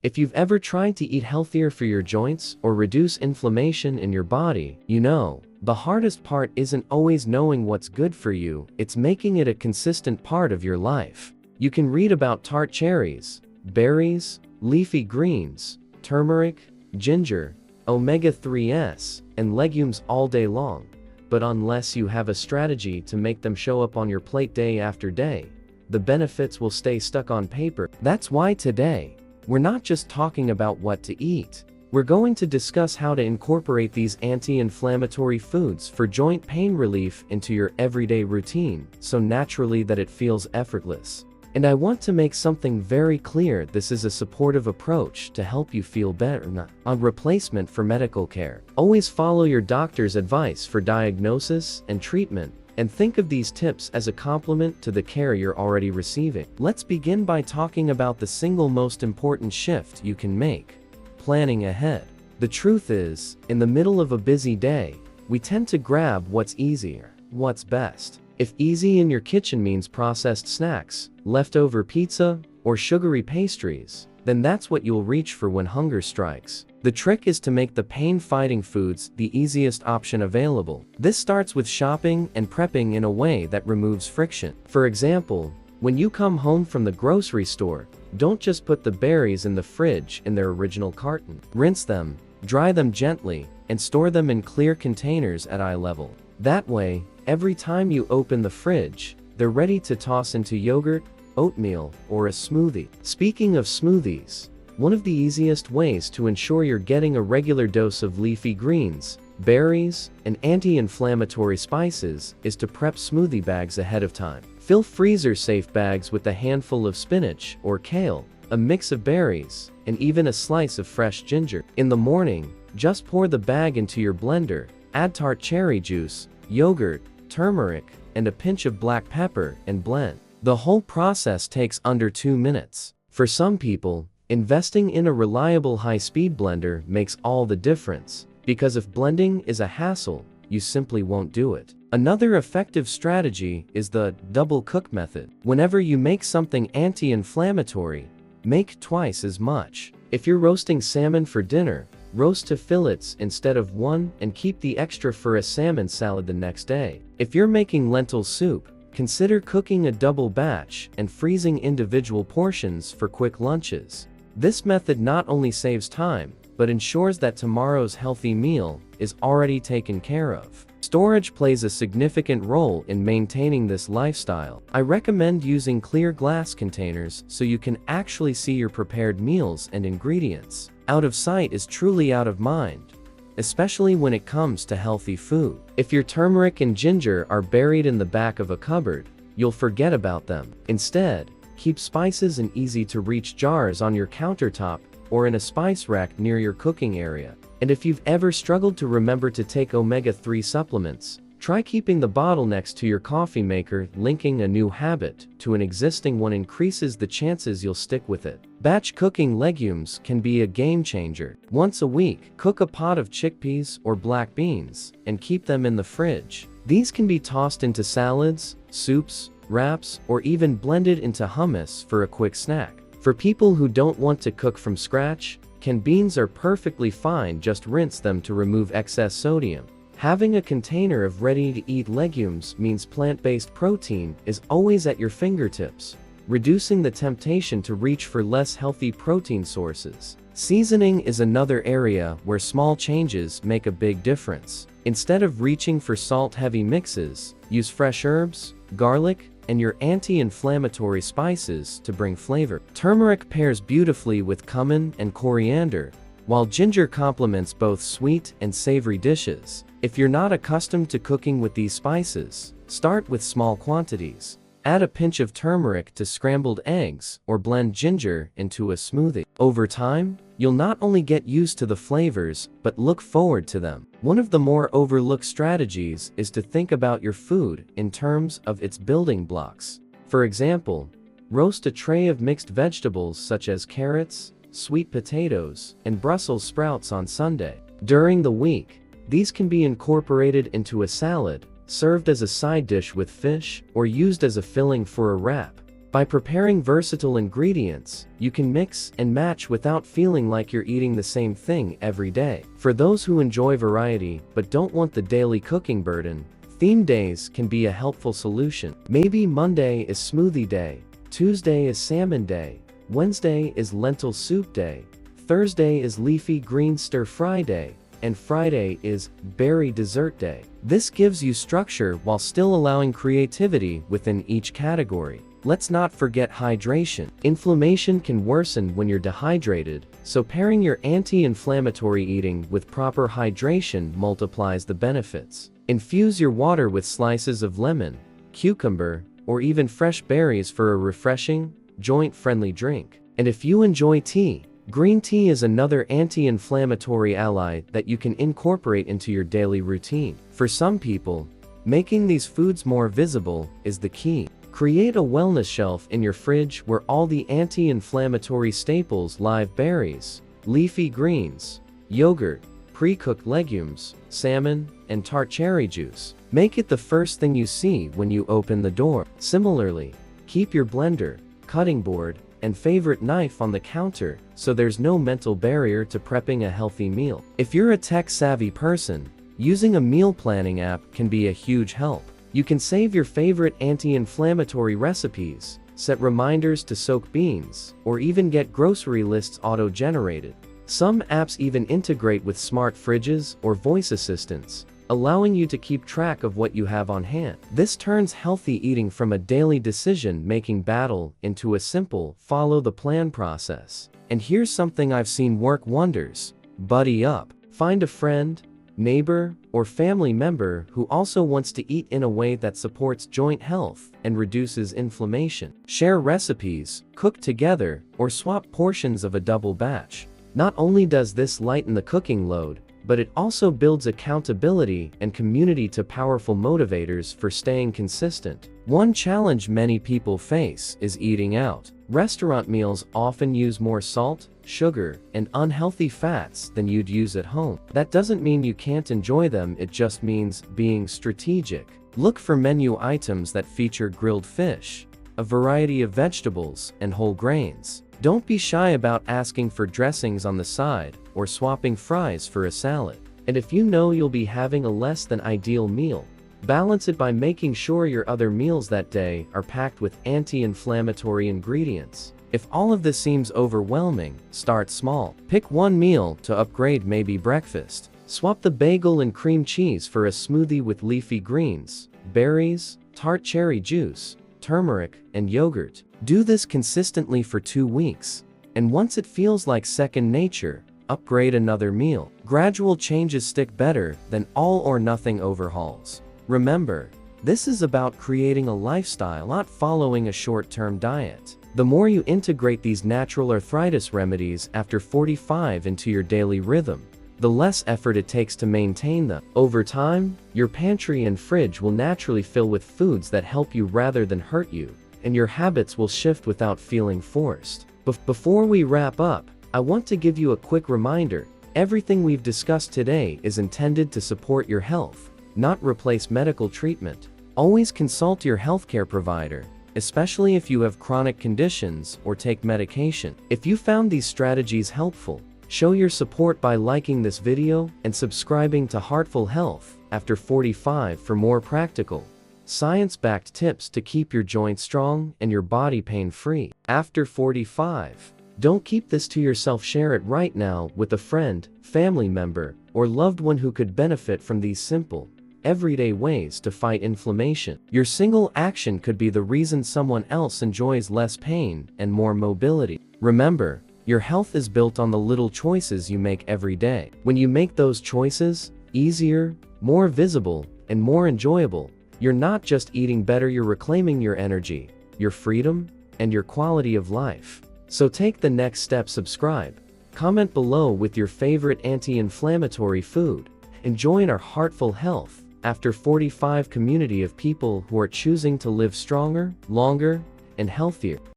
If you've ever tried to eat healthier for your joints or reduce inflammation in your body, you know, the hardest part isn't always knowing what's good for you, it's making it a consistent part of your life. You can read about tart cherries, berries, leafy greens, turmeric, ginger, omega-3s, and legumes all day long, but unless you have a strategy to make them show up on your plate day after day, the benefits will stay stuck on paper. That's why today, we're not just talking about what to eat. We're going to discuss how to incorporate these anti-inflammatory foods for joint pain relief into your everyday routine, so naturally that it feels effortless. And I want to make something very clear: this is a supportive approach to help you feel better, not a replacement for medical care. Always follow your doctor's advice for diagnosis and treatment, and think of these tips as a complement to the care you're already receiving. Let's begin by talking about the single most important shift you can make: planning ahead. The truth is, in the middle of a busy day, we tend to grab what's easier, what's best. If easy in your kitchen means processed snacks, leftover pizza, or sugary pastries, then that's what you'll reach for when hunger strikes. The trick is to make the pain-fighting foods the easiest option available. This starts with shopping and prepping in a way that removes friction. For example, when you come home from the grocery store, don't just put the berries in the fridge in their original carton. Rinse them, dry them gently, and store them in clear containers at eye level. That way, every time you open the fridge, they're ready to toss into yogurt, oatmeal, or a smoothie. Speaking of smoothies, one of the easiest ways to ensure you're getting a regular dose of leafy greens, berries, and anti-inflammatory spices is to prep smoothie bags ahead of time. Fill freezer-safe bags with a handful of spinach or kale, a mix of berries, and even a slice of fresh ginger. In the morning, just pour the bag into your blender, add tart cherry juice, yogurt, turmeric, and a pinch of black pepper, and blend. The whole process takes under 2 minutes. For some people, investing in a reliable high-speed blender makes all the difference, because if blending is a hassle, you simply won't do it. Another effective strategy is the double cook method. Whenever you make something anti-inflammatory, make twice as much. If you're roasting salmon for dinner, roast to fillets instead of one and keep the extra for a salmon salad the next day. If you're making lentil soup, consider cooking a double batch and freezing individual portions for quick lunches. This method not only saves time, but ensures that tomorrow's healthy meal is already taken care of. Storage plays a significant role in maintaining this lifestyle. I recommend using clear glass containers so you can actually see your prepared meals and ingredients. Out of sight is truly out of mind, especially when it comes to healthy food. If your turmeric and ginger are buried in the back of a cupboard, you'll forget about them. Instead, keep spices in easy-to-reach jars on your countertop or in a spice rack near your cooking area. And if you've ever struggled to remember to take omega-3 supplements, try keeping the bottle next to your coffee maker. Linking a new habit to an existing one increases the chances you'll stick with it. Batch cooking legumes can be a game changer. Once a week, cook a pot of chickpeas or black beans and keep them in the fridge. These can be tossed into salads, soups, wraps, or even blended into hummus for a quick snack. For people who don't want to cook from scratch, canned beans are perfectly fine. Just rinse them to remove excess sodium. Having a container of ready-to-eat legumes means plant-based protein is always at your fingertips, reducing the temptation to reach for less healthy protein sources. Seasoning is another area where small changes make a big difference. Instead of reaching for salt-heavy mixes, use fresh herbs, garlic, and your anti-inflammatory spices to bring flavor. Turmeric pairs beautifully with cumin and coriander, while ginger complements both sweet and savory dishes. If you're not accustomed to cooking with these spices, start with small quantities. Add a pinch of turmeric to scrambled eggs or blend ginger into a smoothie. Over time, you'll not only get used to the flavors, but look forward to them. One of the more overlooked strategies is to think about your food in terms of its building blocks. For example, roast a tray of mixed vegetables such as carrots, sweet potatoes, and Brussels sprouts on Sunday. During the week, these can be incorporated into a salad, served as a side dish with fish, or used as a filling for a wrap. By preparing versatile ingredients, you can mix and match without feeling like you're eating the same thing every day. For those who enjoy variety but don't want the daily cooking burden, theme days can be a helpful solution. Maybe Monday is smoothie day, Tuesday is salmon day, Wednesday is lentil soup day, Thursday is leafy green stir-fry day, and Friday is berry dessert day. This gives you structure while still allowing creativity within each category. Let's not forget hydration. Inflammation can worsen when you're dehydrated, so pairing your anti-inflammatory eating with proper hydration multiplies the benefits. Infuse your water with slices of lemon, cucumber, or even fresh berries for a refreshing, joint-friendly drink. And if you enjoy tea, green tea is another anti-inflammatory ally that you can incorporate into your daily routine. For some people, making these foods more visible is the key. Create a wellness shelf in your fridge where all the anti-inflammatory staples, live berries, leafy greens, yogurt, pre-cooked legumes, salmon, and tart cherry juice. Make it the first thing you see when you open the door. Similarly, keep your blender, cutting board, and favorite knife on the counter so there's no mental barrier to prepping a healthy meal. If you're a tech-savvy person, using a meal planning app can be a huge help. You can save your favorite anti-inflammatory recipes, set reminders to soak beans, or even get grocery lists auto-generated. Some apps even integrate with smart fridges or voice assistants, allowing you to keep track of what you have on hand. This turns healthy eating from a daily decision-making battle into a simple, follow-the-plan process. And here's something I've seen work wonders: buddy up. Find a friend, neighbor, or family member who also wants to eat in a way that supports joint health and reduces inflammation. Share recipes, cook together, or swap portions of a double batch. Not only does this lighten the cooking load, but it also builds accountability and community to powerful motivators for staying consistent. One challenge many people face is eating out. Restaurant meals often use more salt, sugar, and unhealthy fats than you'd use at home. That doesn't mean you can't enjoy them, it just means being strategic. Look for menu items that feature grilled fish, a variety of vegetables, and whole grains. Don't be shy about asking for dressings on the side or swapping fries for a salad. And if you know you'll be having a less than ideal meal, balance it by making sure your other meals that day are packed with anti-inflammatory ingredients. If all of this seems overwhelming, start small. Pick one meal to upgrade, maybe breakfast. Swap the bagel and cream cheese for a smoothie with leafy greens, berries, tart cherry juice, turmeric, and yogurt. Do this consistently for 2 weeks, and once it feels like second nature, upgrade another meal. Gradual changes stick better than all-or-nothing overhauls. Remember, this is about creating a lifestyle, not following a short-term diet. The more you integrate these natural arthritis remedies after 45 into your daily rhythm, the less effort it takes to maintain them. Over time, your pantry and fridge will naturally fill with foods that help you rather than hurt you, and your habits will shift without feeling forced. Before we wrap up, I want to give you a quick reminder. Everything we've discussed today is intended to support your health, not replace medical treatment. Always consult your healthcare provider, especially if you have chronic conditions or take medication. If you found these strategies helpful, show your support by liking this video and subscribing to Heartful Health After 45 for more practical, science-backed tips to keep your joints strong and your body pain-free. After 45. Don't keep this to yourself, share it right now with a friend, family member, or loved one who could benefit from these simple, everyday ways to fight inflammation. Your single action could be the reason someone else enjoys less pain and more mobility. Remember, your health is built on the little choices you make every day. When you make those choices easier, more visible, and more enjoyable, you're not just eating better, you're reclaiming your energy, your freedom, and your quality of life. So take the next step, subscribe, comment below with your favorite anti-inflammatory food, and join our Heartful Health After 45 community of people who are choosing to live stronger, longer, and healthier.